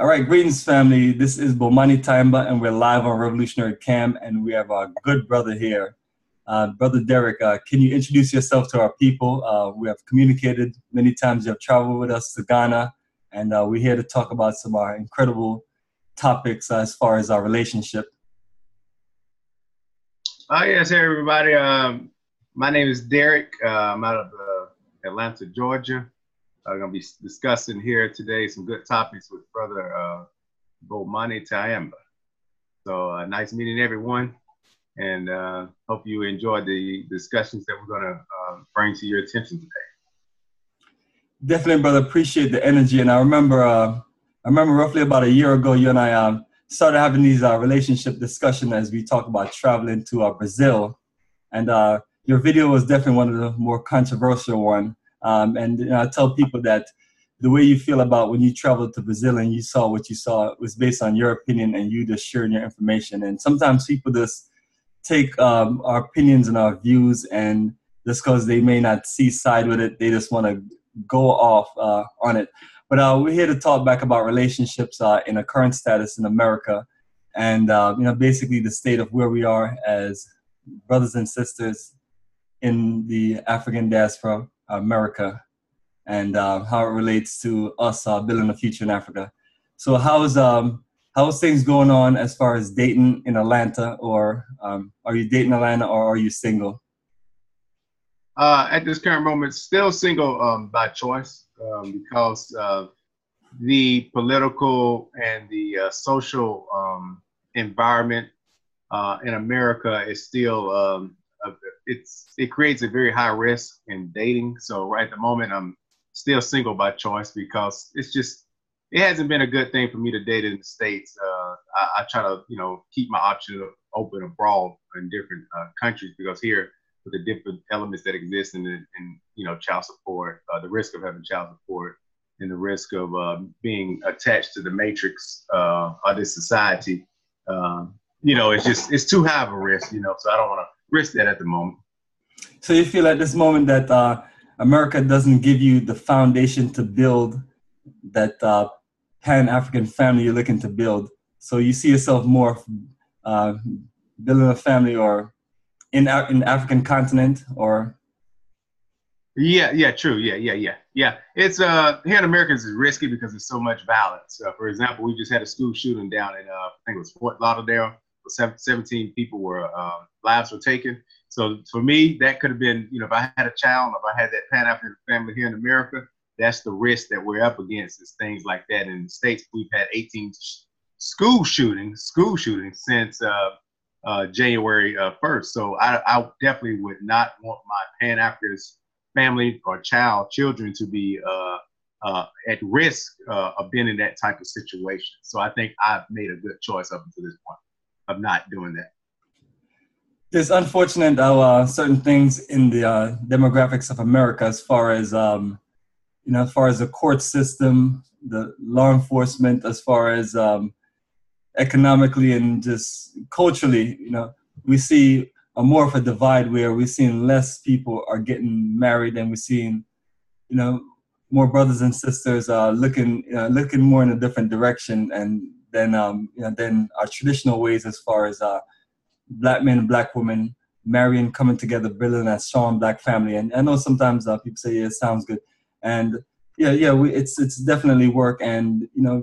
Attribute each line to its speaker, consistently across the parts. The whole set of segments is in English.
Speaker 1: All right, greetings, family. This is Bomani Taimba, and we're live on Revolutionary Cam, and we have our good brother here, Brother Derek. Can you introduce yourself to our people? We have communicated many times. You have traveled with us to Ghana, and we're here to talk about some incredible topics as far as our relationship.
Speaker 2: Yes, hey everybody. My name is Derek. I'm out of Atlanta, Georgia. I'm going to be discussing here today some good topics with Brother Bomani Tyamba. So nice meeting everyone, and hope you enjoyed the discussions that we're going to bring to your attention today.
Speaker 1: Definitely, brother. Appreciate the energy. And I remember roughly about a year ago, you and I started having these relationship discussions as we talk about traveling to Brazil. And your video was definitely one of the more controversial one. And I tell people that the way you feel about when you traveled to Brazil and you saw what you saw was based on your opinion and you just sharing your information. And sometimes people just take our opinions and our views, and just because they may not see side with it, they just want to go off on it. But we're here to talk back about relationships in a current status in America, and basically the state of where we are as brothers and sisters in the African diaspora, America, and how it relates to us building a future in Africa. So how's things going on as far as dating in Atlanta, or are you dating Atlanta, or are you single?
Speaker 2: At this current moment, still single by choice because the political and the social environment in America is still it creates a very high risk in dating. So right at the moment, I'm still single by choice because it hasn't been a good thing for me to date in the States. I try to keep my options open abroad in different countries, because here with the different elements that exist in child support, the risk of having child support, and the risk of being attached to the matrix of this society, it's too high of a risk, so I don't want to risk that at the moment.
Speaker 1: So you feel at this moment that America doesn't give you the foundation to build that Pan-African family you're looking to build. So you see yourself more building a family or in African continent, or?
Speaker 2: Yeah, true. Yeah. It's here in America is risky because there's so much violence. For example, we just had a school shooting down in I think it was Fort Lauderdale. 17 people lives were taken. So for me, that could have been, if I had a child, if I had that Pan-African family here in America, that's the risk that we're up against, is things like that. In the States, we've had 18 school shootings since January 1st. So I definitely would not want my Pan-African family or children to be at risk of being in that type of situation. So I think I've made a good choice up until this point of not doing that.
Speaker 1: It's unfortunate how certain things in the demographics of America, as far as the court system, the law enforcement, as far as economically and just culturally, we see more of a divide where we're seeing less people are getting married, and we're seeing, more brothers and sisters looking more in a different direction, and then our traditional ways, as far as Black men and Black women marrying, coming together, building a strong Black family. And I know sometimes people say, yeah, it sounds good, and it's definitely work. And I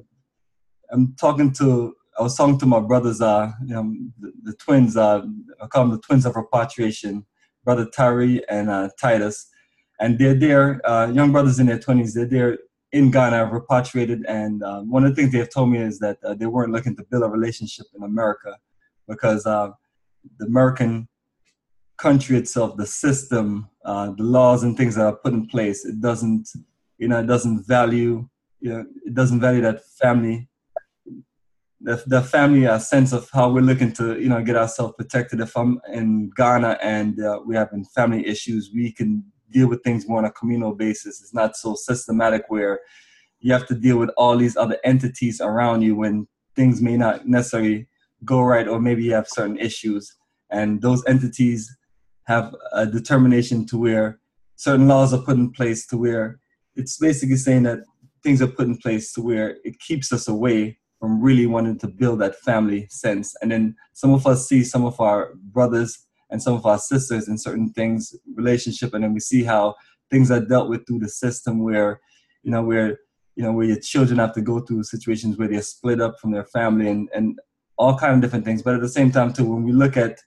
Speaker 1: was talking to my brothers, the twins, I call them the twins of repatriation, Brother Tyree and Titus. And they're there, young brothers in their 20s, they're there in Ghana, repatriated. And one of the things they have told me is that they weren't looking to build a relationship in America, because the American country itself, the system, the laws and things that are put in place, it doesn't value that family. The family sense of how we're looking to get ourselves protected. If I'm in Ghana and we're having family issues, we can deal with things more on a communal basis. It's not so systematic where you have to deal with all these other entities around you when things may not necessarily go right, or maybe you have certain issues, and those entities have a determination to where certain laws are put in place to where it's basically saying that things are put in place to where it keeps us away from really wanting to build that family sense. And then some of us see some of our brothers and some of our sisters in certain things, relationship, and then we see how things are dealt with through the system where, where your children have to go through situations where they're split up from their family and all kind of different things. But at the same time too, when we look at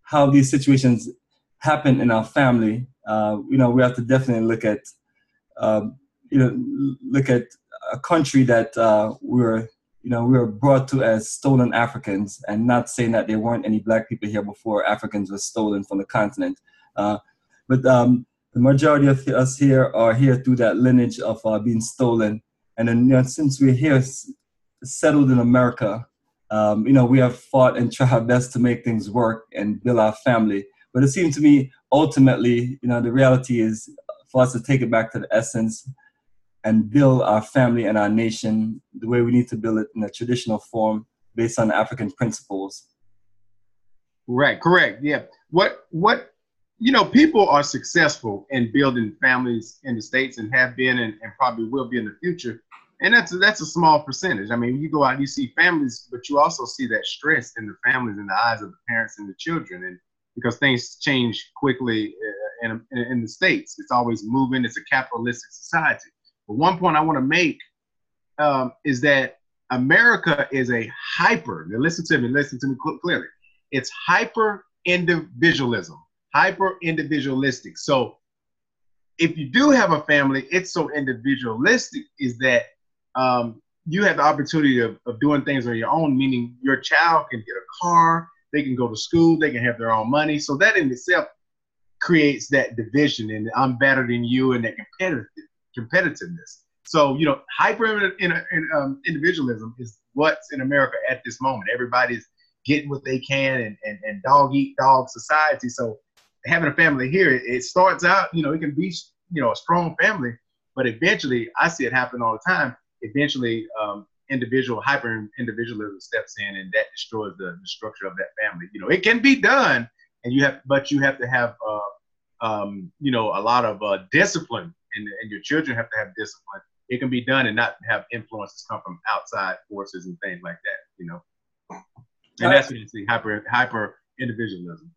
Speaker 1: how these situations happen in our family, we have to definitely look at, look at a country that we were brought to as stolen Africans, and not saying that there weren't any black people here before Africans were stolen from the continent. But the majority of us here are here through that lineage of being stolen. And then, since we're here settled in America, we have fought and tried our best to make things work and build our family. But it seemed to me, ultimately, the reality is for us to take it back to the essence and build our family and our nation the way we need to build it in a traditional form based on African principles.
Speaker 2: Right, correct. Yeah. What people are successful in building families in the States and have been and probably will be in the future. And that's a small percentage. I mean, you go out and you see families, but you also see that stress in the families, in the eyes of the parents and the children. And because things change quickly in the States, it's always moving. It's a capitalistic society. But one point I want to make is that America is a hyper, now listen to me clearly. It's hyper individualism, hyper individualistic. So if you do have a family, it's so individualistic is that you have the opportunity of doing things on your own, meaning your child can get a car, they can go to school, they can have their own money. So that in itself creates that division and I'm better than you and that competitiveness. So, hyper individualism is what's in America at this moment. Everybody's getting what they can and dog eat dog society. So having a family here, it starts out, it can be, a strong family, but eventually I see it happen all the time. Eventually, hyper individualism steps in and that destroys the structure of that family. It can be done and you have to have, a lot of discipline and your children have to have discipline. It can be done and not have influences come from outside forces and things like that, And that's what you see, hyper individualism.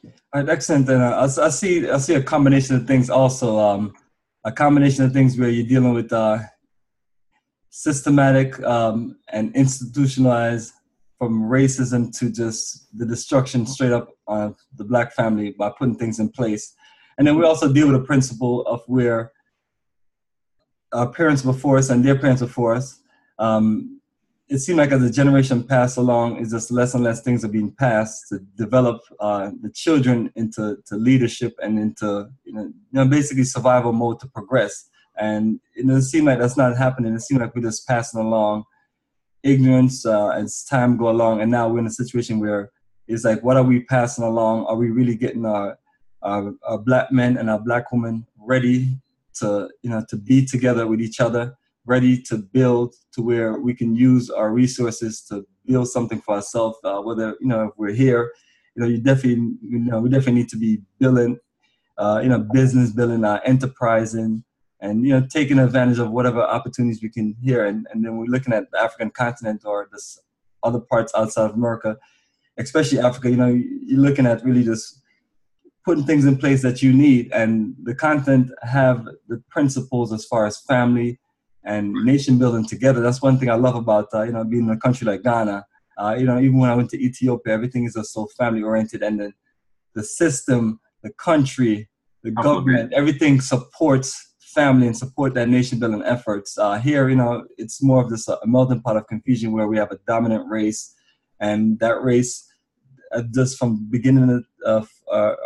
Speaker 1: All right, excellent. And I see a combination of things also. A combination of things where you're dealing with systematic and institutionalized from racism to just the destruction straight up of the black family by putting things in place. And then we also deal with a principle of where our parents before us and their parents before us, it seemed like as the generation passed along, it's just less and less things are being passed to develop the children into leadership and into basically survival mode to progress. And it seemed like that's not happening. It seemed like we're just passing along ignorance as time go along. And now we're in a situation where it's like, what are we passing along? Are we really getting our black men and our black women ready to be together with each other, ready to build to where we can use our resources to build something for ourselves? Whether if we're here, we definitely need to be building, business, building our enterprising, and taking advantage of whatever opportunities we can here. And then we're looking at the African continent or this other parts outside of America, especially Africa. You're looking at really just putting things in place that you need, and the continent have the principles as far as family and nation building together. That's one thing I love about being in a country like Ghana. Even when I went to Ethiopia, everything is just so family oriented, and then the system, the country, the government, everything supports family and support that nation building efforts. Here, it's more of this a melting pot of confusion where we have a dominant race, and that race, just from beginning of our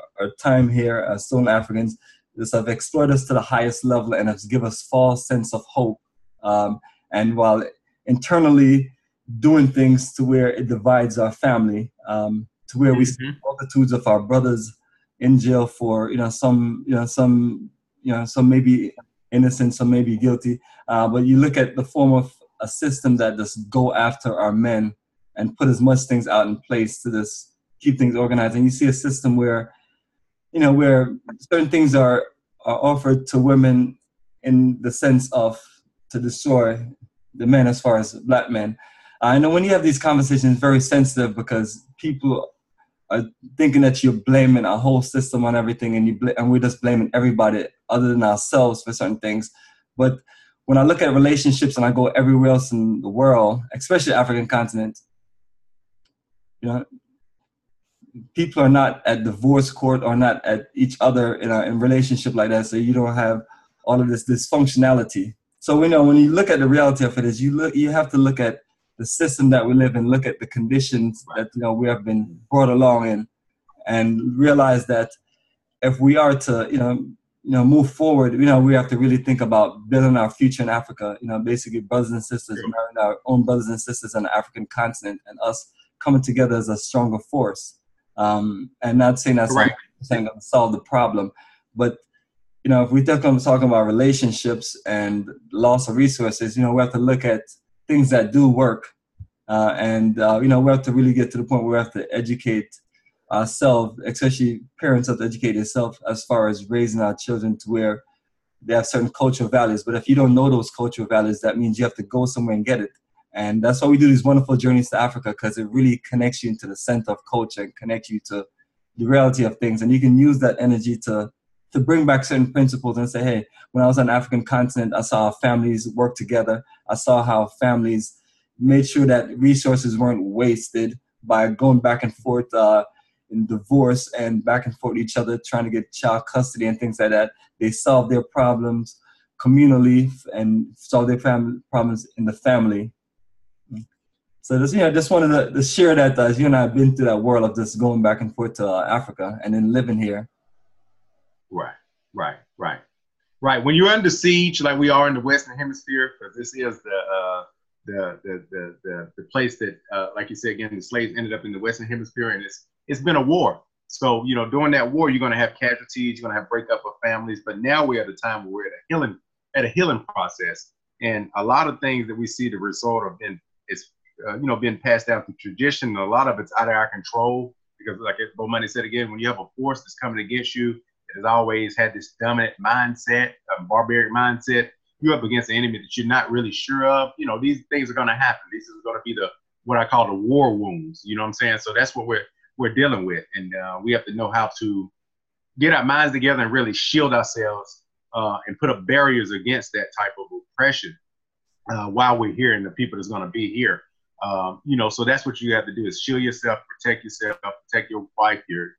Speaker 1: time here as Stone Africans, just have explored us to the highest level and has given us false sense of hope. And while internally doing things to where it divides our family, to where we see multitudes of our brothers in jail for some maybe innocent, some maybe guilty. But you look at the form of a system that just go after our men and put as much things out in place to just keep things organized. And you see a system where where certain things are offered to women in the sense of to destroy the men as far as black men. I know when you have these conversations, it's very sensitive because people are thinking that you're blaming a whole system on everything, and we're just blaming everybody other than ourselves for certain things. But when I look at relationships and I go everywhere else in the world, especially African continent, you know, people are not at divorce court or not at each other in relationship like that. So you don't have all of this dysfunctionality. So we know when you look at the reality of it is you have to look at the system that we live in, look at the conditions that we have been brought along in, and realize that if we are to move forward, we have to really think about building our future in Africa. Basically brothers and sisters, marrying our own brothers and sisters on the African continent, and us coming together as a stronger force. And not saying that's
Speaker 2: Right.
Speaker 1: going to solve the problem, but if we talking about relationships and loss of resources, we have to look at things that do work, and we have to really get to the point where we have to educate ourselves, especially parents have to educate themselves as far as raising our children to where they have certain cultural values. But if you don't know those cultural values, that means you have to go somewhere and get it. And that's why we do these wonderful journeys to Africa, because it really connects you into the center of culture and connects you to the reality of things. And you can use that energy to bring back certain principles and say, hey, when I was on the African continent, I saw how families work together. I saw how families made sure that resources weren't wasted by going back and forth in divorce and back and forth each other, trying to get child custody and things like that. They solved their problems communally and solved their family problems in the family. So just wanted to share that as you and I have been through that world of just going back and forth to Africa and then living here.
Speaker 2: Right. When you're under siege, like we are in the Western Hemisphere, because this is the place that, like you said again, the slaves ended up in the Western Hemisphere, and it's been a war. So during that war, you're going to have casualties, you're going to have breakup of families. But now we're at a time where we're at a healing process, and a lot of things that we see the result of being passed down through tradition. And a lot of it's out of our control, because like Bo Money said again, when you have a force that's coming against you, has always had this dominant mindset, a barbaric mindset, you're up against an enemy that you're not really sure of. These things are going to happen. This is going to be what I call the war wounds. You know what I'm saying? So that's what we're dealing with. And we have to know how to get our minds together and really shield ourselves and put up barriers against that type of oppression while we're here and the people that's going to be here. So that's what you have to do, is shield yourself, protect your wife, your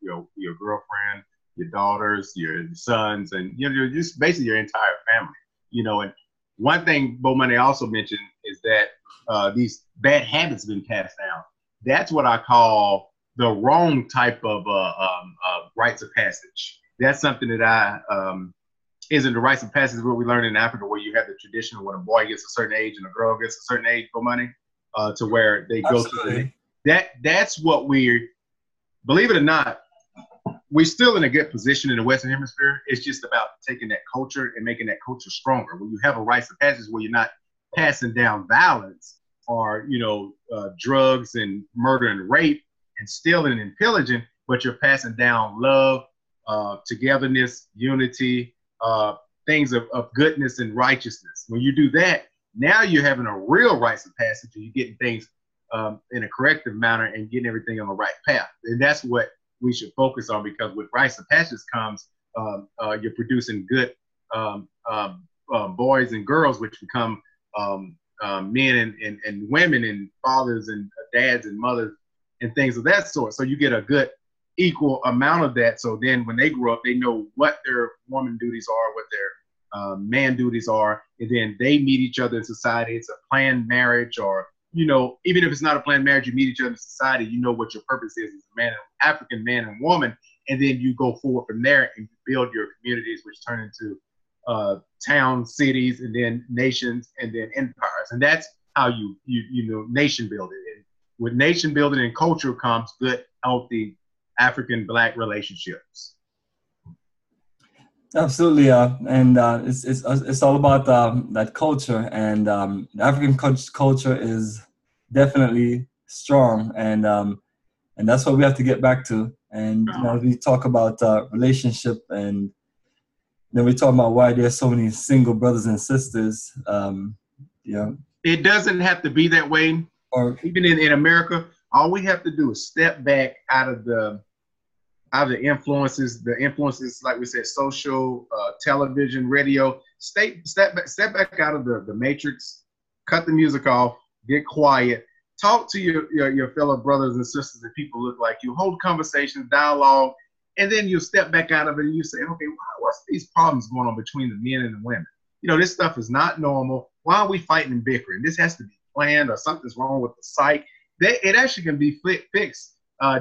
Speaker 2: girlfriend, your daughters, your sons, and just basically your entire family. And one thing Bo Money also mentioned is that these bad habits have been passed down. That's what I call the wrong type of rites of passage. That's something that isn't the rites of passage what we learn in Africa, where you have the tradition when a boy gets a certain age and a girl gets a certain age, Bo Money, to where they go through that's what believe it or not, we're still in a good position in the Western Hemisphere. It's just about taking that culture and making that culture stronger. When you have a rites of passage where you're not passing down violence or, drugs and murder and rape and stealing and pillaging, but you're passing down love, togetherness, unity, things of goodness and righteousness. When you do that, now you're having a real rites of passage, and you're getting things in a corrective manner and getting everything on the right path. And that's what we should focus on, because with rites of passage comes you're producing good boys and girls, which become men and women and fathers and dads and mothers and things of that sort. So you get a good equal amount of that. So then when they grow up, they know what their woman duties are, what their man duties are, and then they meet each other in society. It's a planned marriage, or even if it's not a planned marriage, you meet each other in society, you know what your purpose is as a man, African man and woman, and then you go forward from there and build your communities, which turn into towns, cities, and then nations, and then empires. And that's how you nation building. And with nation building and culture comes good, healthy African-Black relationships.
Speaker 1: Absolutely, and it's all about that culture, and the African culture is definitely strong, and that's what we have to get back to. And as we talk about relationship and then we talk about why there's so many single brothers and sisters. You know,
Speaker 2: It doesn't have to be that way.
Speaker 1: or
Speaker 2: Even in America, all we have to do is step back out of the influences, like we said, social, television, radio. Step back out of the matrix, cut the music off, get quiet, talk to your fellow brothers and sisters and people look like you, hold conversations, dialogue, and then you step back out of it and you say, okay, what's these problems going on between the men and the women? You know, this stuff is not normal. Why are we fighting and bickering? This has to be planned, or something's wrong with the psyche. It actually can be fixed.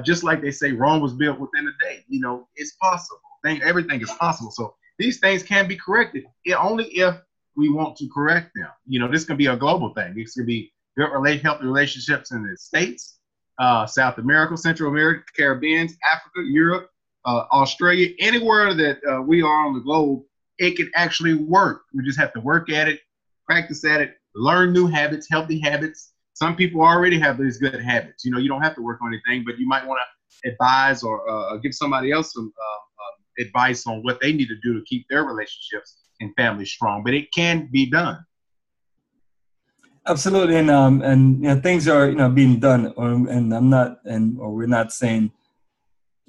Speaker 2: Just like they say, Rome was built within a day. You know, it's possible. Everything is possible. So these things can be corrected, only if we want to correct them. You know, this can be a global thing. This could be healthy relationships in the States, South America, Central America, Caribbean, Africa, Europe, Australia, anywhere that we are on the globe. It can actually work. We just have to work at it, practice at it, learn new habits, healthy habits. Some people already have these good habits. You know, you don't have to work on anything, but you might want to advise or give somebody else some advice on what they need to do to keep their relationships and families strong. But it can be done.
Speaker 1: absolutely, and you know, things are, you know, being done, and we're not saying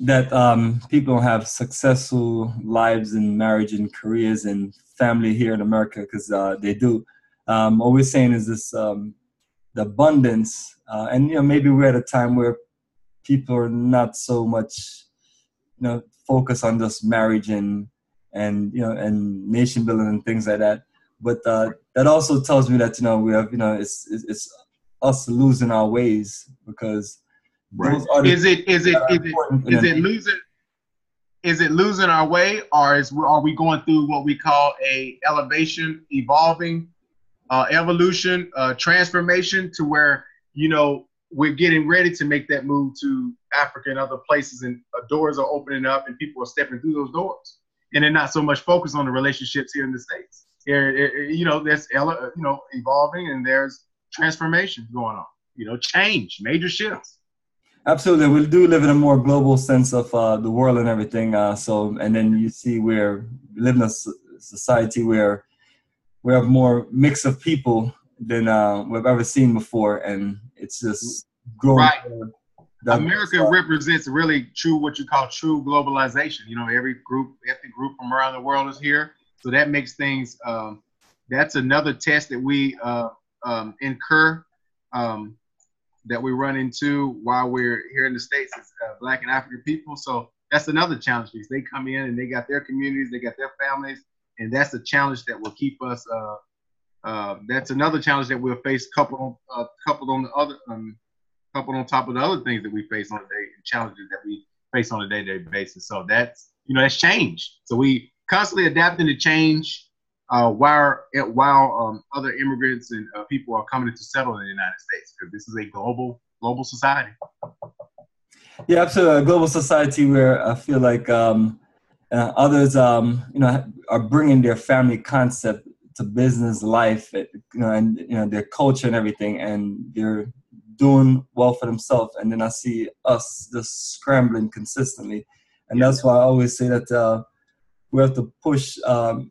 Speaker 1: that people don't have successful lives and marriage and careers and family here in America, because they do. What we're saying is this. The abundance, and you know, maybe we're at a time where people are not so much, you know, focused on just marriage and you know, and nation building and things like that. But that also tells me that, you know, we have, you know, it's us losing our ways, because
Speaker 2: right. Is it losing our way, or are we going through what we call a elevation, evolving? Evolution, transformation, to where, you know, we're getting ready to make that move to Africa and other places, and doors are opening up and people are stepping through those doors, and they're not so much focused on the relationships here in the States. You know, there's, you know, evolving, and there's transformation going on, you know, change, major shifts.
Speaker 1: Absolutely, we do live in a more global sense of the world and everything. So, and then you see we live in a society where we have more mix of people than we've ever seen before, and it's just growing.
Speaker 2: Right. America represents really what you call true globalization. You know, every ethnic group from around the world is here, so that makes things. That's another test that we incur, that we run into while we're here in the States as Black and African people. So that's another challenge, because they come in and they got their communities, they got their families. And that's a challenge that will keep us. That's another challenge that we'll face, coupled on the other, coupled on top of the other things that we face on a day, challenges that we face on a day-to-day basis. So that's, you know, that's change. So we constantly adapting to change while other immigrants and people are coming to settle in the United States, because this is a global society.
Speaker 1: Yeah, absolutely, a global society where I feel like. Others, you know, are bringing their family concept to business life, you know, and you know, their culture and everything, and they're doing well for themselves. And then I see us just scrambling consistently, and that's why I always say that we have to push, you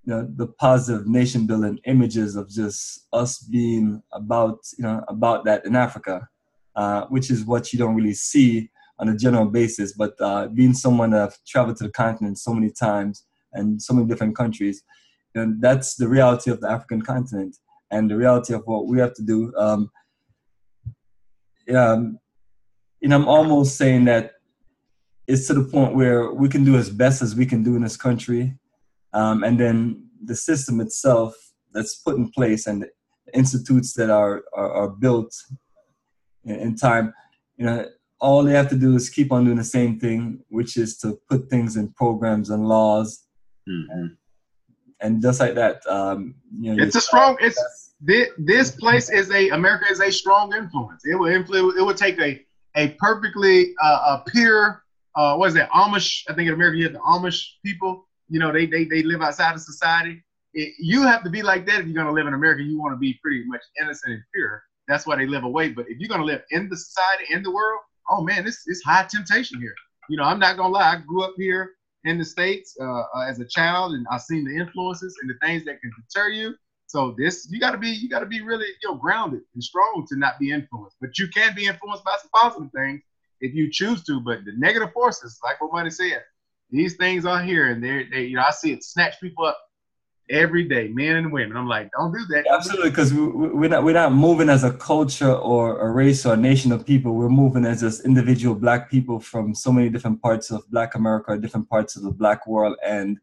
Speaker 1: know, the positive nation building images of just us being about, you know, about that in Africa, which is what you don't really see on a general basis, but being someone that I've traveled to the continent so many times and so many different countries, and that's the reality of the African continent and the reality of what we have to do. Yeah, you know, I'm almost saying that it's to the point where we can do as best as we can do in this country, and then the system itself that's put in place and the institutes that are built in time, you know, all they have to do is keep on doing the same thing, which is to put things in programs and laws, and just like that, you know,
Speaker 2: it's a strong. This place is America is a strong influence. It will take a perfectly pure. What is that? Amish. I think in America you have the Amish people. You know, they live outside of society. You have to be like that if you're going to live in America. You want to be pretty much innocent and pure. That's why they live away. But if you're going to live in the society, in the world, oh man, it's high temptation here. You know, I'm not gonna lie. I grew up here in the States as a child, and I've seen the influences and the things that can deter you. So you got to be really, grounded and strong to not be influenced. But you can be influenced by some positive things if you choose to. But the negative forces, like what Money said, these things are here, and they I see it snatch people up every day, men and women. I'm like, don't do that.
Speaker 1: Absolutely, because we're not moving as a culture or a race or a nation of people. We're moving as just individual Black people from so many different parts of Black America, different parts of the Black world, and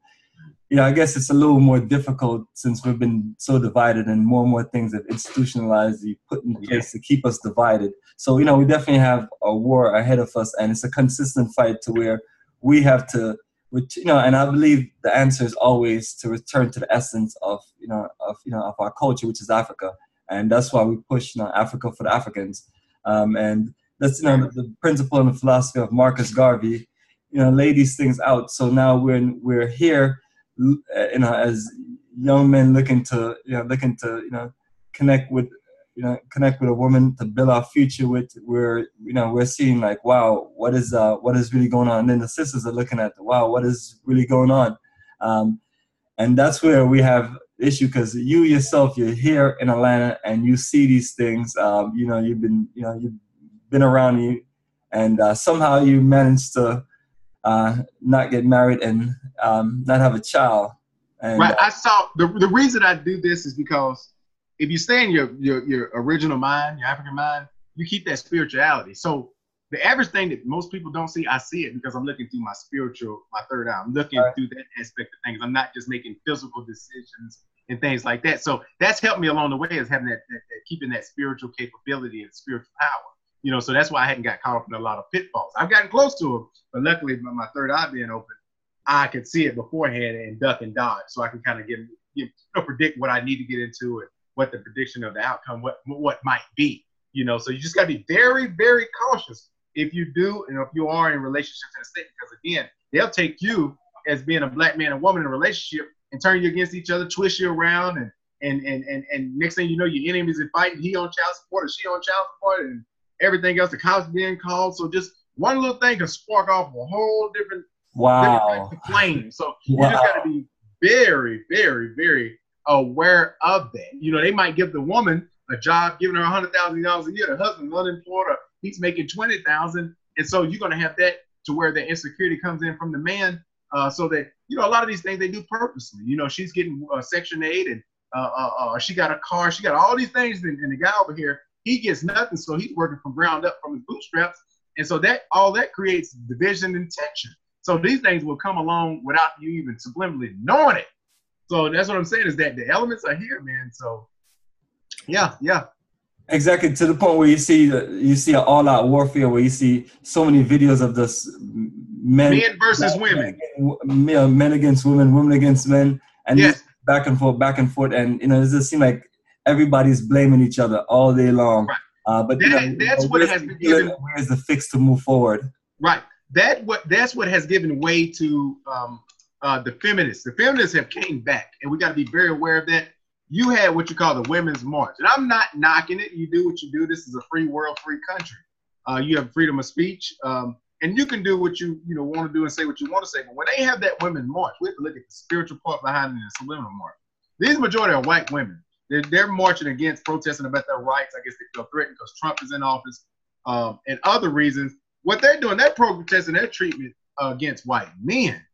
Speaker 1: I guess it's a little more difficult since we've been so divided, and more things have institutionalized, put in place to keep us divided. So we definitely have a war ahead of us, and it's a consistent fight to where we have to. And I believe the answer is always to return to the essence of our culture, which is Africa, and that's why we push Africa for the Africans, and that's the principle and the philosophy of Marcus Garvey, lay these things out. So now we're here, as young men looking to connect with a woman to build our future with. We're seeing like, wow, what is really going on? And then the sisters are looking at, wow, what is really going on? And that's where we have issue, because you yourself, you're here in Atlanta and you see these things. You've been around and somehow you managed to not get married and not have a child. And,
Speaker 2: right. I saw the reason I do this is because if you stay in your original mind, your African mind, you keep that spirituality. So the average thing that most people don't see, I see it because I'm looking through my third eye. I'm looking through that aspect of things. I'm not just making physical decisions and things like that. So that's helped me along the way, is having that keeping that spiritual capability and spiritual power. So that's why I hadn't got caught up in a lot of pitfalls. I've gotten close to them, but luckily my third eye being open, I could see it beforehand and duck and dodge. So I can kind of predict what I need to get into and what the prediction of the outcome, what might be, so you just got to be very, very cautious if you do, and if you are in relationships in the state, because again, they'll take you as being a Black man and woman in a relationship and turn you against each other, twist you around, and next thing you know, your enemies are fighting, he on child support or she on child support and everything else, the cops being called. So just one little thing can spark off a whole different flame. So you just got to be very, very, very aware of that. They might give the woman a job, giving her $100,000 a year. The husband's unemployed, or he's making $20,000, and so you're going to have that to where the insecurity comes in from the man. So that a lot of these things they do purposely. She's getting Section 8, and she got a car, she got all these things, and the guy over here, he gets nothing, so he's working from ground up from his bootstraps, and so that creates division and tension. So these things will come along without you even subliminally knowing it. So that's what I'm saying, is that the elements are here, man. So, yeah.
Speaker 1: Exactly, to the point where you see an all-out warfare, where you see so many videos of this men
Speaker 2: versus women,
Speaker 1: men against women, women against men, and back and forth, and it just seems like everybody's blaming each other all day long.
Speaker 2: Right. But that's what has been given.
Speaker 1: Where's the fix to move forward?
Speaker 2: Right. That's what has given way to the feminists. The feminists have came back, and we got to be very aware of that. You had what you call the Women's March, and I'm not knocking it. You do what you do. This is a free world, free country. You have freedom of speech, and you can do what you want to do and say what you want to say. But when they have that Women's March, we have to look at the spiritual part behind it and the subliminal march. These majority are white women. They're marching against, protesting about their rights. I guess they feel threatened because Trump is in office, and other reasons. What they're doing, they're protesting their treatment against white men.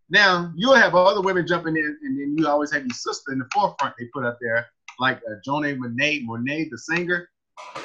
Speaker 2: Now, you'll have other women jumping in, and then you always have your sister in the forefront they put up there, like Johnny Monet, the singer.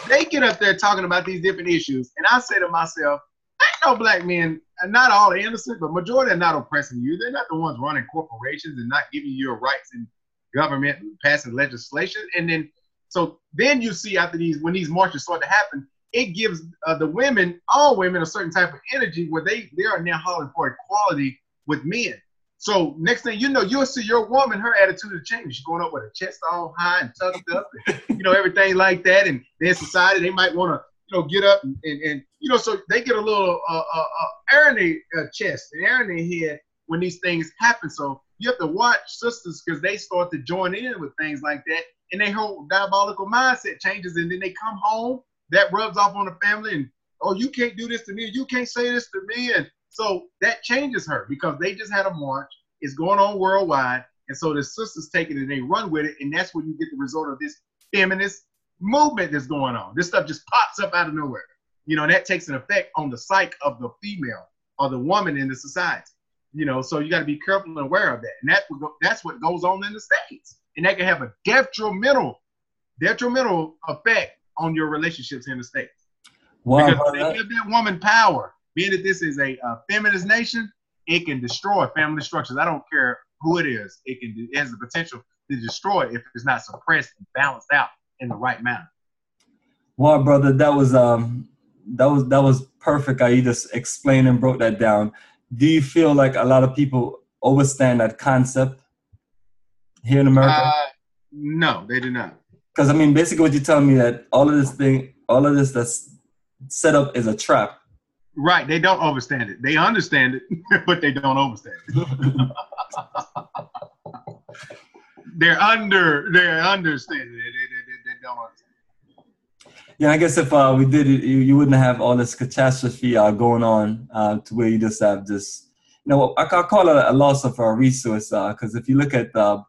Speaker 2: They get up there talking about these different issues, and I say to myself, ain't no Black men, and not all innocent, but majority are not oppressing you. They're not the ones running corporations and not giving you your rights in government and passing legislation. And then you see when these marches start to happen, it gives the women, all women, a certain type of energy where they are now hollering for equality with men. So next thing you know, you'll see your woman, her attitude will change. She's going up with her chest all high and tucked up, and, everything like that. And then society, they might want to, get up and so they get a little air in their chest and air in their head when these things happen. So you have to watch sisters, because they start to join in with things like that, and their whole diabolical mindset changes, and then they come home. That rubs off on the family, and, oh, you can't do this to me. You can't say this to me. And So that changes her because they just had a march. It's going on worldwide. And so the sisters take it and they run with it. And that's when you get the result of this feminist movement that's going on. This stuff just pops up out of nowhere. You know, and that takes an effect on the psyche of the female or the woman in the society. You know, so you got to be careful and aware of that. And that's what goes on in the States. And that can have a detrimental effect on your relationships in the States. Wow, because they give that woman power. Being that this is a feminist nation, it can destroy family structures. I don't care who it is. It has the potential to destroy it if it's not suppressed and balanced out in the right manner.
Speaker 1: Wow, brother, that was perfect. How you just explained and broke that down. Do you feel like a lot of people understand that concept here in America?
Speaker 2: No, they do not.
Speaker 1: Because I mean, basically, what you're telling me that all of this that's set up is a trap.
Speaker 2: Right. They don't understand it. They understand it, but they don't understand it. They're understanding it. They don't understand it.
Speaker 1: Yeah, I guess if we did it, you wouldn't have all this catastrophe going on to where you just have this, you know, I call it a loss of a resource. Because if you look at our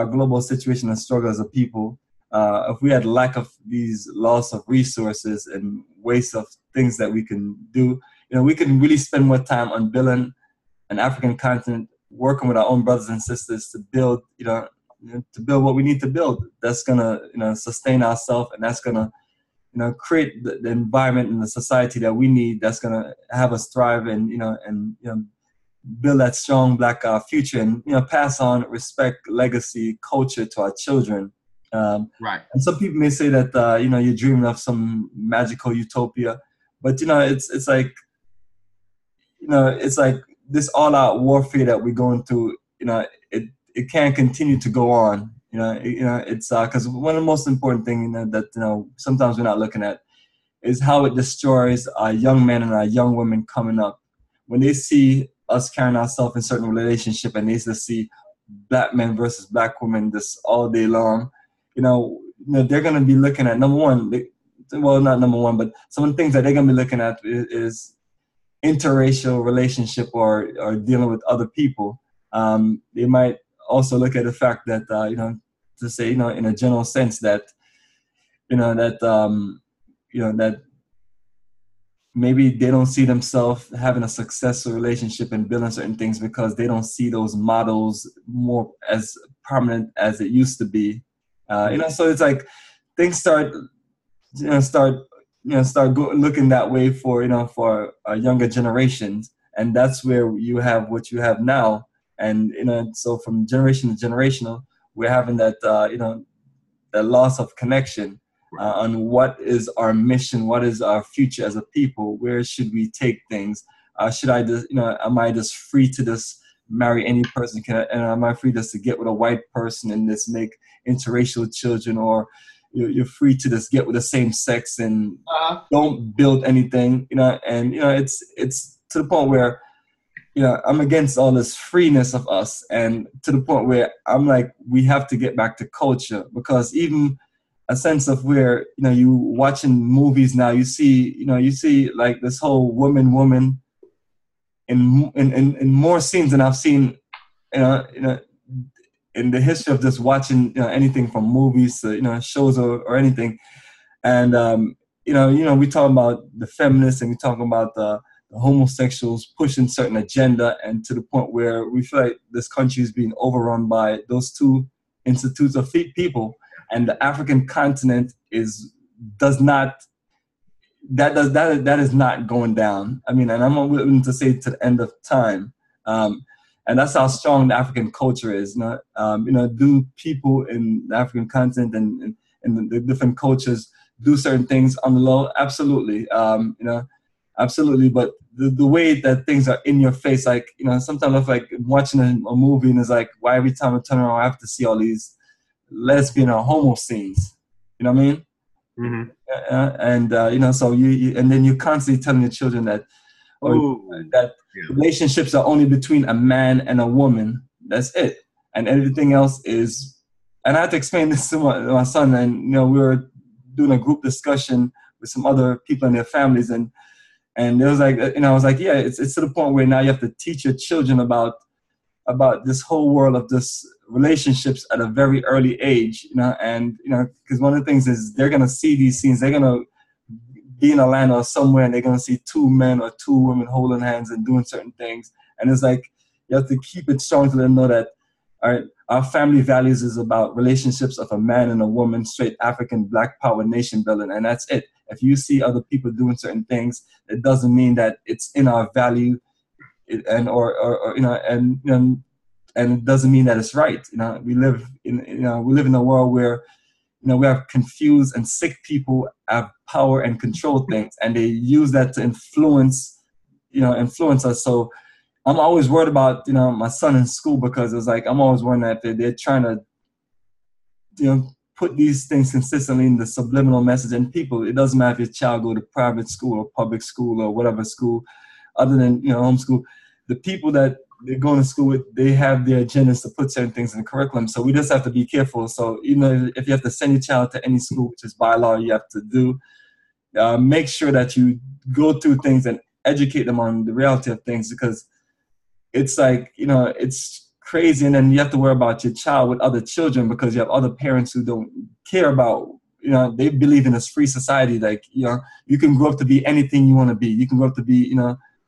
Speaker 1: global situation and struggle as a people, if we had lack of these loss of resources and waste of things that we can do, you know, we can really spend more time on building an African continent, working with our own brothers and sisters to build, to build what we need to build. That's gonna, sustain ourselves, and that's gonna, create the environment and the society that we need. That's gonna have us thrive and build that strong Black future, and pass on respect, legacy, culture to our children.
Speaker 2: Right.
Speaker 1: And some people may say that you're dreaming of some magical utopia, but it's like this all-out warfare that we're going through. It can't continue to go on. It's because one of the most important things that sometimes we're not looking at is how it destroys our young men and our young women coming up when they see us carrying ourselves in certain relationship, and they just see Black men versus Black women just all day long. They're going to be looking at not number one, but some of the things that they're going to be looking at is interracial relationship or dealing with other people. They might also look at the fact that, to say, in a general sense that, that maybe they don't see themselves having a successful relationship and building certain things because they don't see those models more as prominent as it used to be. So it's like things start looking that way for younger generations, and that's where you have what you have now. And so from generation to generational, we're having that that loss of connection on what is our mission, what is our future as a people, where should we take things? Should I just am I just free to just marry any person? And am I free just to get with a white person and just make interracial children, or you're free to just get with the same sex and don't build anything? And it's to the point where I'm against all this freeness of us, and to the point where I'm like, we have to get back to culture, because even a sense of where you watching movies now, you see like this whole woman in more scenes than I've seen in the history of just watching anything from movies to shows or anything. And we talk about the feminists, and we talk about the homosexuals pushing certain agenda, and to the point where we feel like this country is being overrun by those two institutes of people, and the African continent is not going down. I mean, and I'm willing to say to the end of time. And that's how strong the African culture is. Do people in the African continent and the different cultures do certain things on the low? Absolutely. Absolutely. But the way that things are in your face, like, sometimes I feel like watching a movie and it's like, why every time I turn around, I have to see all these lesbian or homo scenes? You know what I mean?
Speaker 2: Mm-hmm.
Speaker 1: So and then you're constantly telling your children that, relationships are only between a man and a woman. That's it. And everything else is, and I had to explain this to my son, and we were doing a group discussion with some other people and their families, and And it was like, I was like, yeah, it's to the point where now you have to teach your children about this whole world of this relationships at a very early age, and because one of the things is they're gonna see these scenes, they're gonna be in Atlanta or somewhere, and they're gonna see two men or two women holding hands and doing certain things, and it's like you have to keep it strong to them know that, all right, our family values is about relationships of a man and a woman, straight African Black power nation building, and that's it. If you see other people doing certain things, it doesn't mean that it's in our value, and it doesn't mean that it's right. We live in a world where we have confused and sick people have power and control things, and they use that to influence us. So I'm always worried about my son in school, because it's like I'm always worried that they're trying to put these things consistently in the subliminal message in people. It doesn't matter if your child go to private school or public school or whatever school, other than homeschool. The people that they're going to school with, they have their agendas to put certain things in the curriculum. So we just have to be careful. So even if you have to send your child to any school, which is by law you have to do, make sure that you go through things and educate them on the reality of things, because it's like, it's crazy. And then you have to worry about your child with other children, because you have other parents who don't care about, they believe in this free society. Like, you can grow up to be anything you want to be. You can grow up to be,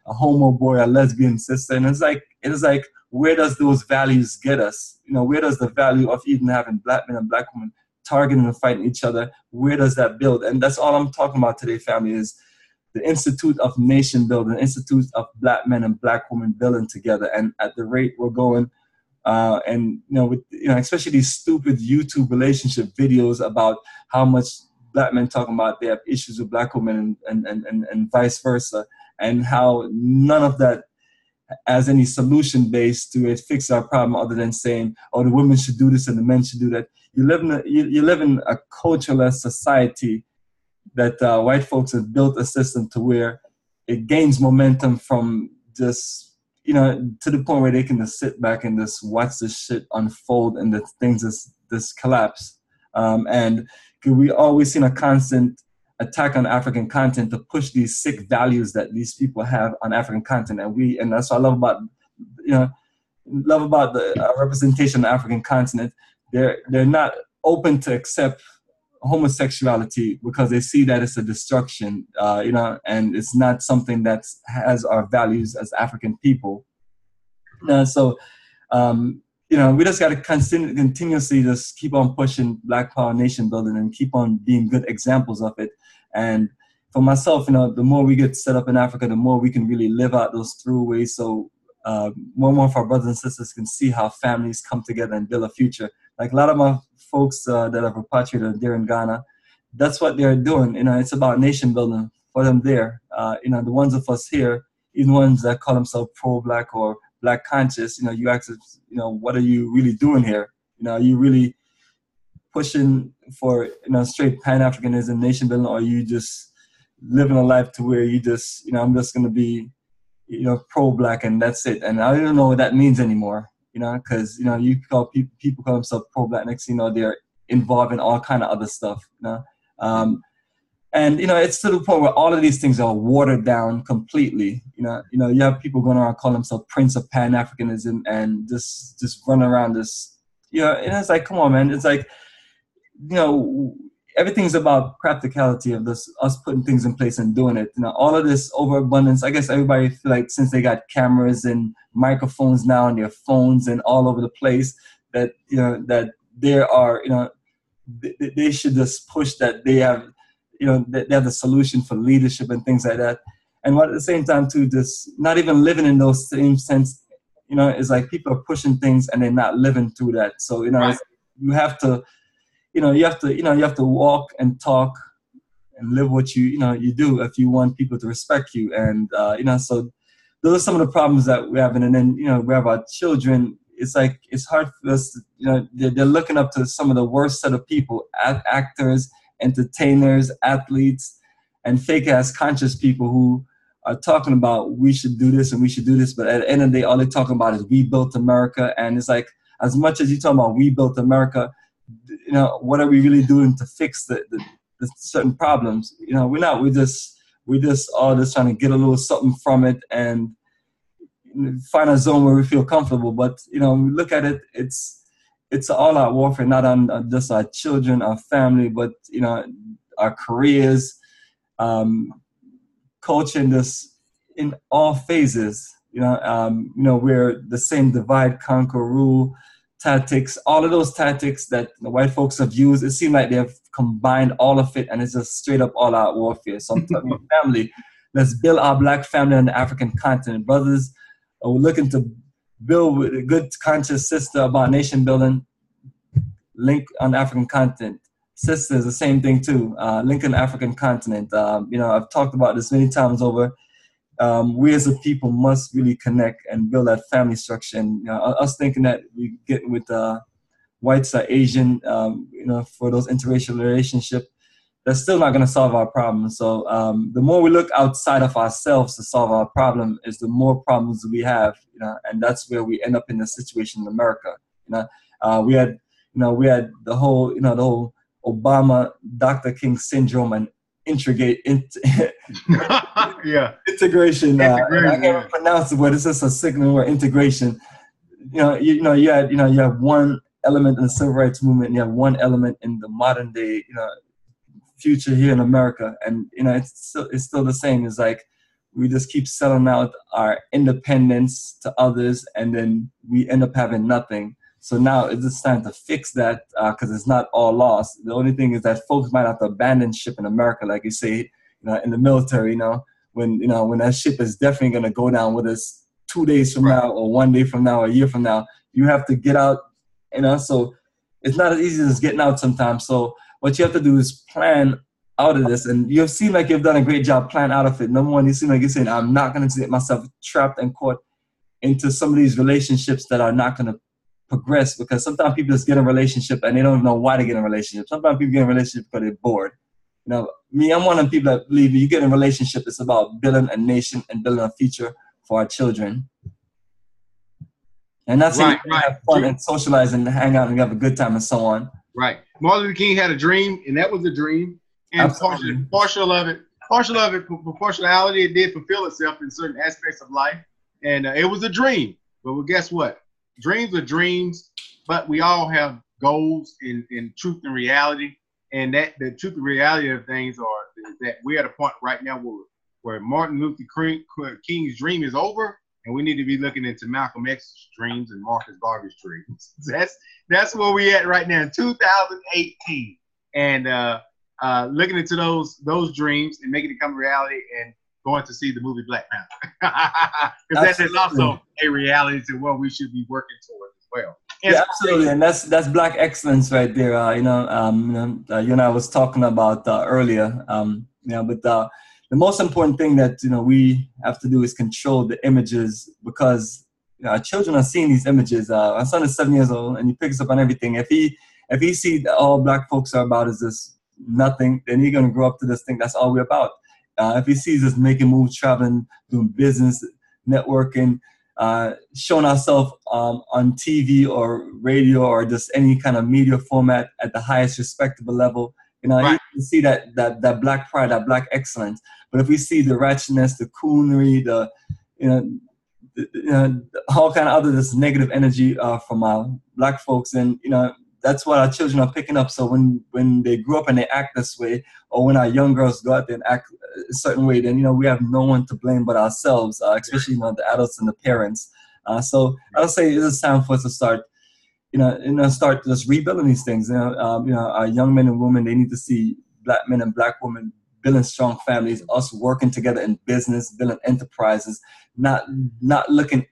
Speaker 1: a homo boy, a lesbian sister. And it is like, where does those values get us? Where does the value of even having Black men and Black women targeting and fighting each other, where does that build? And that's all I'm talking about today, family, is the Institute of Nation Building, the Institute of Black men and Black women building together. And at the rate we're going, with especially these stupid YouTube relationship videos about how much Black men talking about they have issues with Black women and vice versa, and how none of that has any solution based to it fix our problem, other than saying, oh, the women should do this and the men should do that. You live in a cultureless society that white folks have built a system to where it gains momentum from just, to the point where they can just sit back and just watch this shit unfold and the things just collapse. And we always seen a constant attack on African content to push these sick values that these people have on African content. And that's what I love about, the representation of the African continent. They're not open to accept homosexuality because they see that it's a destruction, and it's not something that has our values as African people. We just got to continuously just keep on pushing Black Power nation building and keep on being good examples of it. And for myself, the more we get set up in Africa, the more we can really live out those throughways. So more and more of our brothers and sisters can see how families come together and build a future. Like a lot of my folks that have repatriated there in Ghana, that's what they're doing. It's about nation building for them there. The ones of us here, even ones that call themselves pro-Black or Black conscious, you ask us, what are you really doing here? Are you really pushing for, straight Pan-Africanism, nation building, or are you just living a life to where you just, I'm just going to be, pro-Black and that's it. And I don't know what that means anymore, because, you call people call themselves pro-Black, next thing you know, they're involved in all kind of other stuff, And, it's to the point where all of these things are watered down completely. You have people going around calling themselves Prince of Pan-Africanism and just run around this, and it's like, come on, man. It's like, everything's about practicality of this, us putting things in place and doing it. All of this overabundance, I guess everybody feel like since they got cameras and microphones now on their phones and all over the place, that, that there are, they should just push that they have, they have the solution for leadership and things like that. And what at the same time too, just not even living in those same sense, it's like people are pushing things and they're not living through that. So,
Speaker 2: Right.
Speaker 1: you have to, you have to walk and talk and live what you do if you want people to respect you. And, so those are some of the problems that we're having. And then, we have our children. It's like, it's hard for us to, they're looking up to some of the worst set of people, actors, entertainers, athletes, and fake-ass conscious people who are talking about we should do this and we should do this, but at the end of the day, all they're talking about is we built America. And it's like, as much as you talk about we built America, what are we really doing to fix the certain problems? We're we just all just trying to get a little something from it and find a zone where we feel comfortable. But when we look at it, it's an all-out warfare, not on just our children, our family, but our careers, culture, in this, in all phases. We're the same divide, conquer, rule tactics. All of those tactics that the white folks have used, it seems like they've combined all of it, and it's just straight up all-out warfare. So I'm telling you, family, let's build our Black family on the African continent, brothers. We're looking to build with a good conscious sister about nation building. Link on the African continent. Sisters, the same thing too. Link on the African continent. I've talked about this many times over. We as a people must really connect and build that family structure. And us thinking that we get with whites or Asian, for those interracial relationships, that's still not going to solve our problem. So the more we look outside of ourselves to solve our problem, is the more problems we have. And that's where we end up in the situation in America. We had the whole Obama Dr. King syndrome and
Speaker 2: yeah.
Speaker 1: integration. I can't even pronounce the word. It's just a signal word, integration. You have one element in the civil rights movement, and you have one element in the modern day, future here in America, and it's still the same. It's like we just keep selling out our independence to others, and then we end up having nothing. So now it's just time to fix that, because it's not all lost. The only thing is that folks might have to abandon ship in America, like you say, in the military. When that ship is definitely going to go down with us 2 days from now, or 1 day from now, or a year from now, you have to get out. So it's not as easy as getting out sometimes. So what you have to do is plan out of this, and you seem like you've done a great job planning out of it. Number one, you seem like you're saying, I'm not going to get myself trapped and caught into some of these relationships that are not going to progress, because sometimes people just get in a relationship and they don't know why they get in a relationship. Sometimes people get in a relationship because they're bored. Me, I'm one of the people that believe you get in a relationship, it's about building a nation and building a future for our children. And that's how you have fun and socialize and hang out and have a good time and so on.
Speaker 2: Right. Martin Luther King had a dream, and that was a dream. And partial of it, proportionality, it did fulfill itself in certain aspects of life. And it was a dream. But well, guess what? Dreams are dreams, but we all have goals in truth and reality. And that the truth and reality of things are that we're at a point right now where Martin Luther King's dream is over, and we need to be looking into Malcolm X's dreams and Marcus Garvey's dreams. That's where we at right now in 2018, and looking into those dreams and making it come reality, and going to see the movie Black Panther, because that is also a reality to what we should be working towards as well.
Speaker 1: Yeah, absolutely, and that's Black excellence right there. You and I was talking about earlier. But the most important thing that we have to do is control the images, because our children are seeing these images. Our son is 7 years old, and he picks up on everything. If he sees that all Black folks are about is this nothing, then he's gonna grow up to this thing. That's all we're about. If he sees us making moves, traveling, doing business, networking, showing ourselves on TV or radio or just any kind of media format at the highest respectable level, you can see that Black pride, that Black excellence. But if we see the ratchetness, the coonery, the all kind of other this negative energy from our Black folks, and that's what our children are picking up. So when they grow up and they act this way, or when our young girls go out there and act a certain way, then we have no one to blame but ourselves, especially the adults and the parents. So I would say it's time for us to start, start just rebuilding these things. Our young men and women, they need to see Black men and Black women building strong families, us working together in business, building enterprises, not looking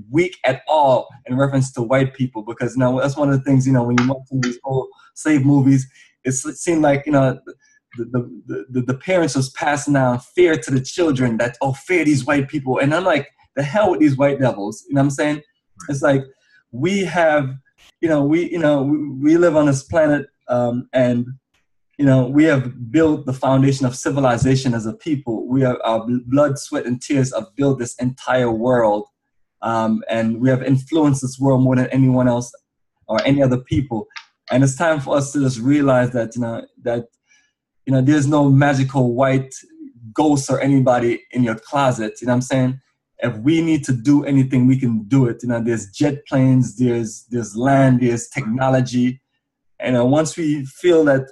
Speaker 1: weak at all in reference to white people, because that's one of the things, when you watch these old slave movies, it seemed like the parents was passing down fear to the children, that fear these white people. And I'm like, the hell with these white devils. You know what I'm saying? It's like we have we live on this planet, and we have built the foundation of civilization as a people. We have our blood, sweat, and tears have built this entire world. And we have influenced this world more than anyone else or any other people. And it's time for us to just realize that, there's no magical white ghosts or anybody in your closet. You know what I'm saying? If we need to do anything, we can do it. You know, there's jet planes, there's land, there's technology. And once we feel that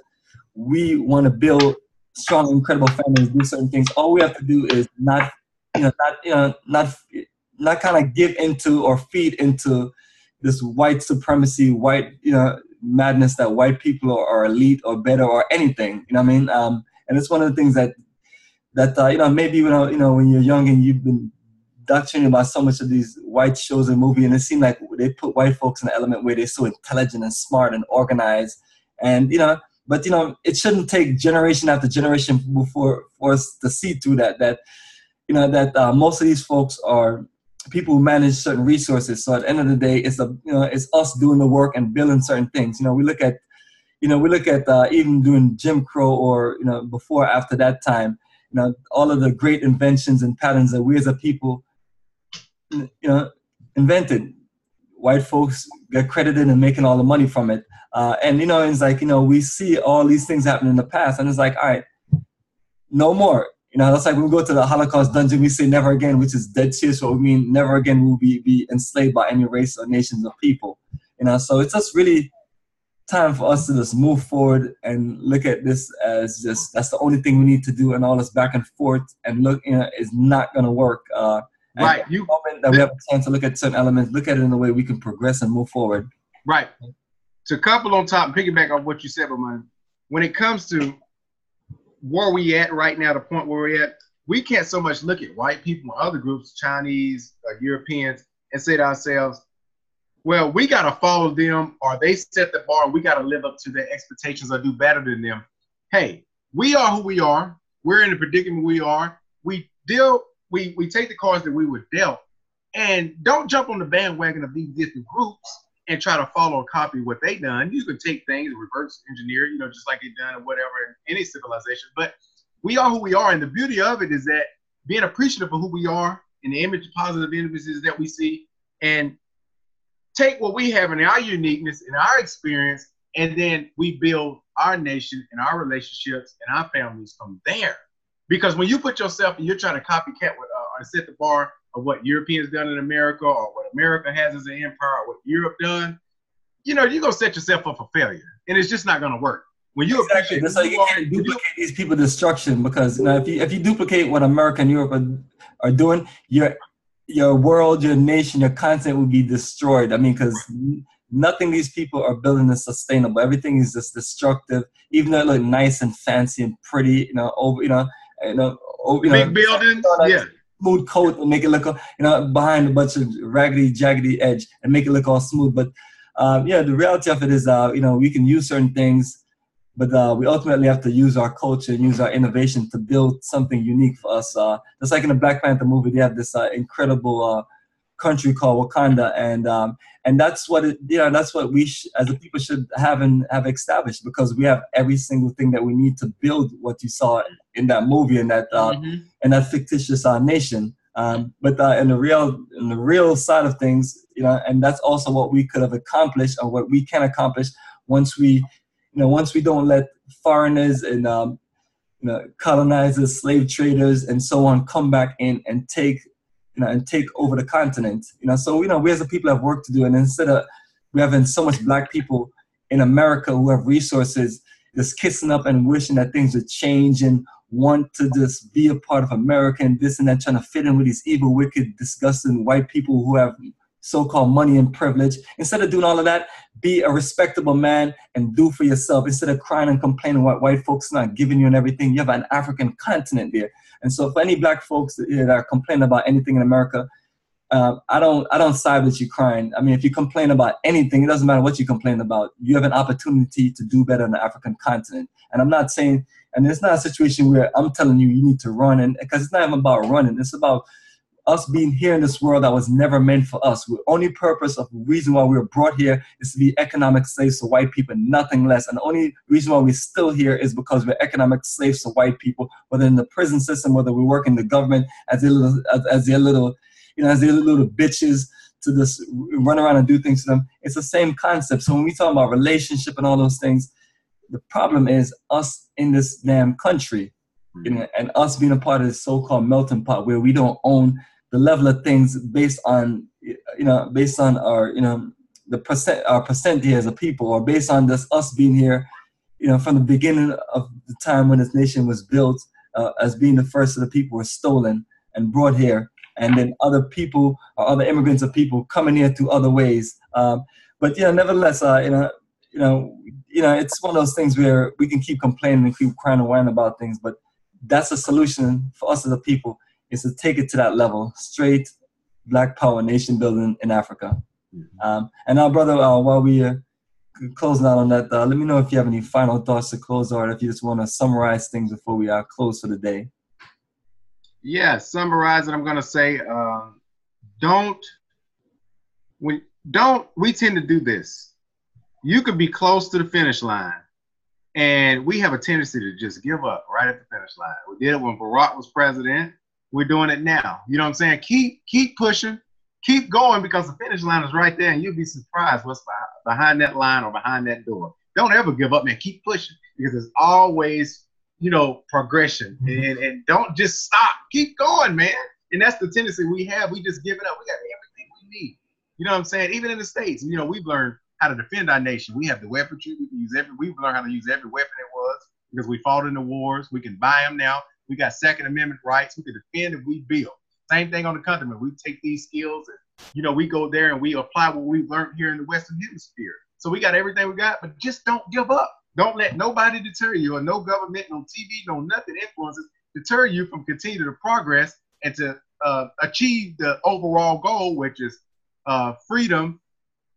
Speaker 1: we want to build strong, incredible families, do certain things, all we have to do is not kind of give into or feed into this white supremacy, white, madness that white people are elite or better or anything. You know what I mean? And it's one of the things that maybe when you're young and you've been doctrinated by so much of these white shows and movies, and it seems like they put white folks in an element where they're so intelligent and smart and organized, and but it shouldn't take generation after generation for us to see through that most of these folks are people who manage certain resources. So at the end of the day, it's us doing the work and building certain things. We look at even doing Jim Crow or before, after that time, all of the great inventions and patterns that we as a people invented. White folks get credited and making all the money from it. And it's like we see all these things happen in the past, and it's like, all right, no more. That's like when we go to the Holocaust dungeon, we say never again, which is dead serious. What we mean, never again will we be enslaved by any race or nations of people. So it's just really time for us to just move forward and look at this as just that's the only thing we need to do, and all this back and forth and look, is not going to work.
Speaker 2: Right.
Speaker 1: The moment that we have a chance to look at certain elements, look at it in a way we can progress and move forward.
Speaker 2: Right. To couple on top and piggyback on what you said, Ramon, when it comes to where we at right now, the point where we're at, we can't so much look at white people and other groups, Chinese, Europeans, and say to ourselves, well, we got to follow them, or they set the bar, and we got to live up to their expectations or do better than them. Hey, we are who we are. We're in the predicament we are. We take the cards that we were dealt, and don't jump on the bandwagon of these different groups and try to follow or copy what they done. You can take things, reverse engineer, just like they done or whatever in any civilization. But we are who we are, and the beauty of it is that being appreciative of who we are and the positive images that we see, and take what we have in our uniqueness and our experience, and then we build our nation and our relationships and our families from there. Because when you put yourself and you're trying to copycat or set the bar of what Europeans done in America, or what America has as an empire, or what Europe done, you're going to set yourself up for failure. And it's just not going to work. When you
Speaker 1: exactly. That's why you can't duplicate these people's destruction, because if you duplicate what America and Europe are doing, your world, your nation, your continent will be destroyed. I mean, because nothing these people are building is sustainable. Everything is just destructive, even though it look nice and fancy and pretty,
Speaker 2: big buildings, yeah.
Speaker 1: Smooth coat and make it look, behind a bunch of raggedy, jaggedy edge and make it look all smooth. But the reality of it is, we can use certain things, but we ultimately have to use our culture and use our innovation to build something unique for us. Just like in the Black Panther movie, they have this incredible country called Wakanda, and that's what that's what we as a people should have established, because we have every single thing that we need to build what you saw in that movie and that fictitious nation. But in the real side of things, and that's also what we could have accomplished, or what we can accomplish once we don't let foreigners and colonizers, slave traders, and so on come back in and take over the continent. So we as a people have work to do, and instead of we having so much Black people in America who have resources, just kissing up and wishing that things would change and want to just be a part of America and this and that, trying to fit in with these evil, wicked, disgusting white people who have so-called money and privilege. Instead of doing all of that, be a respectable man and do for yourself. Instead of crying and complaining what white folks not giving you and everything, you have an African continent there. And so for any Black folks that are complaining about anything in America, I don't side with you crying. I mean, if you complain about anything, it doesn't matter what you complain about. You have an opportunity to do better on the African continent. And I'm not saying, and it's not a situation where I'm telling you need to run, and because it's not even about running. It's about us being here in this world that was never meant for us. The only purpose of the reason why we were brought here is to be economic slaves to white people, nothing less. And the only reason why we're still here is because we're economic slaves to white people, whether in the prison system, whether we work in the government as their little bitches to just run around and do things to them. It's the same concept. So when we talk about relationship and all those things, the problem is us in this damn country. you know, and us being a part of this so-called melting pot where we don't own the level of things based on, you know, based on our, you know, our percent here as a people, or based on this us being here, you know, from the beginning of the time when this nation was built, as being the first of the people were stolen and brought here, and then other people or other immigrants of people coming here through other ways. But you know, nevertheless, it's one of those things where we can keep complaining and keep crying and whining about things, but that's a solution for us as a people, is to take it to that level, straight Black power nation building in Africa. And now, brother, while we closing out on that, let me know if you have any final thoughts to close, or if you just want to summarize things before we close for the day.
Speaker 2: Yeah, summarize it. I'm going to say, we tend to do this. You could be close to the finish line, and we have a tendency to just give up right at the finish line. We did it when Barack was president. We're doing it now. You know what I'm saying? Keep pushing, keep going, because the finish line is right there, and you'll be surprised what's behind that line or behind that door. Don't ever give up, man. Keep pushing, because there's always, you know, progression, and don't just stop. Keep going, man. And that's the tendency we have. We just give it up. We got everything we need. You know what I'm saying? Even in the States, you know, we've learned how to defend our nation. We have the weaponry. We've learned how to use every weapon it was, because we fought in the wars. We can buy them now. We got Second Amendment rights. We can defend if we build. Same thing on the continent. We take these skills and, you know, we go there and we apply what we've learned here in the Western Hemisphere. So we got everything we got, but just don't give up. Don't let nobody deter you, or no government, no TV, no nothing influences deter you from continuing to progress and to achieve the overall goal, which is freedom,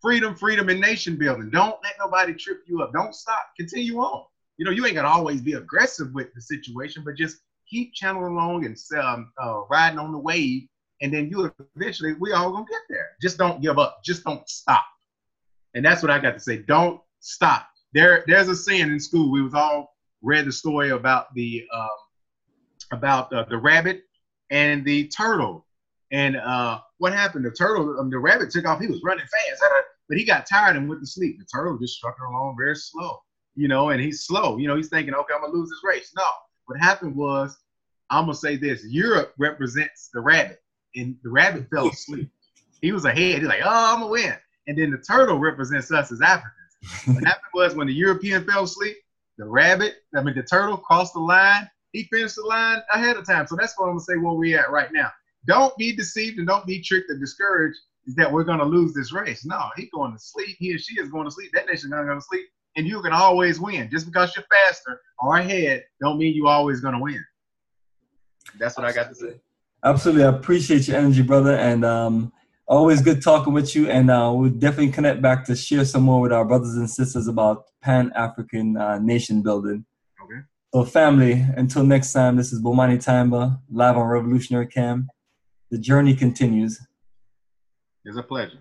Speaker 2: and nation building. Don't let nobody trip you up. Don't stop. Continue on. You know, you ain't got to always be aggressive with the situation, but just keep channeling along and riding on the wave, and then we all gonna get there. Just don't give up. Just don't stop. And that's what I got to say. Don't stop. There's a saying in school. We was all read the story about the rabbit and the turtle. And what happened? The rabbit took off. He was running fast, but he got tired and went to sleep. The turtle just struck along very slow, you know, and he's slow. You know, he's thinking, okay, I'm going to lose this race. No, what happened was, I'm going to say this, Europe represents the rabbit, and the rabbit fell asleep. He was ahead. He's like, oh, I'm going to win. And then the turtle represents us as Africans. What happened was, when the European fell asleep, the turtle crossed the line. He finished the line ahead of time. So that's what I'm going to say where we're at right now. Don't be deceived and don't be tricked or discouraged that we're going to lose this race. No, he's going to sleep. He or she is going to sleep. That nation's going to sleep. And you can always win. Just because you're faster or ahead don't mean you're always going to win. That's what I got to say.
Speaker 1: Absolutely. I appreciate your energy, brother. And always good talking with you. And we'll definitely connect back to share some more with our brothers and sisters about Pan-African nation building.
Speaker 2: Okay.
Speaker 1: So family, until next time, this is Bomani Tamba, live on Revolutionary Cam. The journey continues.
Speaker 2: It's a pleasure.